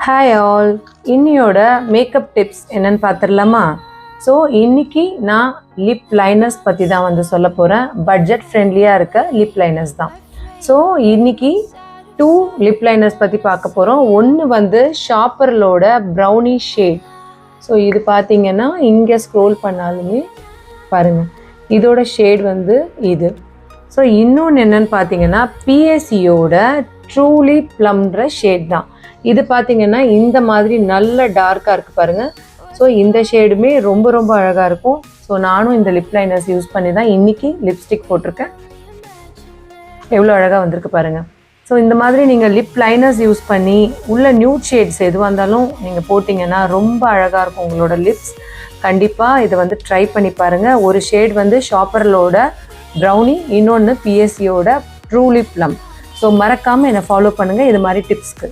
Hi all, இன்னியோட makeup tips என்னன்னு பார்த்துடலாமா? So இன்னைக்கு நான் லிப் லைனர்ஸ் பற்றி தான் வந்து சொல்ல போகிறேன். பட்ஜெட் ஃப்ரெண்ட்லியாக இருக்க லிப் லைனர்ஸ் தான். ஸோ இன்னைக்கு 2 லிப் லைனர்ஸ் பற்றி பார்க்க போகிறோம். ஒன்று வந்து ஷாப்பர்லோட ப்ரௌனி ஷேட். ஸோ இது பார்த்தீங்கன்னா இங்கே ஸ்க்ரோல் பண்ணாலுமே பாருங்கள், இதோட ஷேட் வந்து இது. ஸோ இன்னொன்று என்னன்னு பார்த்தீங்கன்னா பிஎஸ்சியோட ட்ரூலி ப்ளம்ன்ற ஷேட் தான். இது பார்த்தீங்கன்னா இந்த மாதிரி நல்ல டார்க்காக இருக்குது பாருங்கள். ஸோ இந்த ஷேடுமே ரொம்ப ரொம்ப அழகாக இருக்கும். ஸோ நானும் இந்த லிப் லைனர்ஸ் யூஸ் பண்ணி தான் இன்றைக்கி லிப்ஸ்டிக் போட்டிருக்கேன். எவ்வளோ அழகாக வந்திருக்கு பாருங்கள். ஸோ இந்த மாதிரி நீங்கள் லிப் லைனர்ஸ் யூஸ் பண்ணி உள்ள நியூட் ஷேட்ஸ் எதுவாக இருந்தாலும் நீங்கள் போட்டிங்கன்னா ரொம்ப அழகாக இருக்கும் உங்களோட லிப்ஸ். கண்டிப்பாக இதை வந்து ட்ரை பண்ணி பாருங்கள். ஒரு ஷேட் வந்து ஷாப்பர்லோட ப்ரௌனி, இன்னொன்று பிஎஸ்சியோட ட்ரூலி ப்ளம். ஸோ மறக்காமல் என்னை ஃபாலோ பண்ணுங்கள் இது மாதிரி டிப்ஸ்க்கு.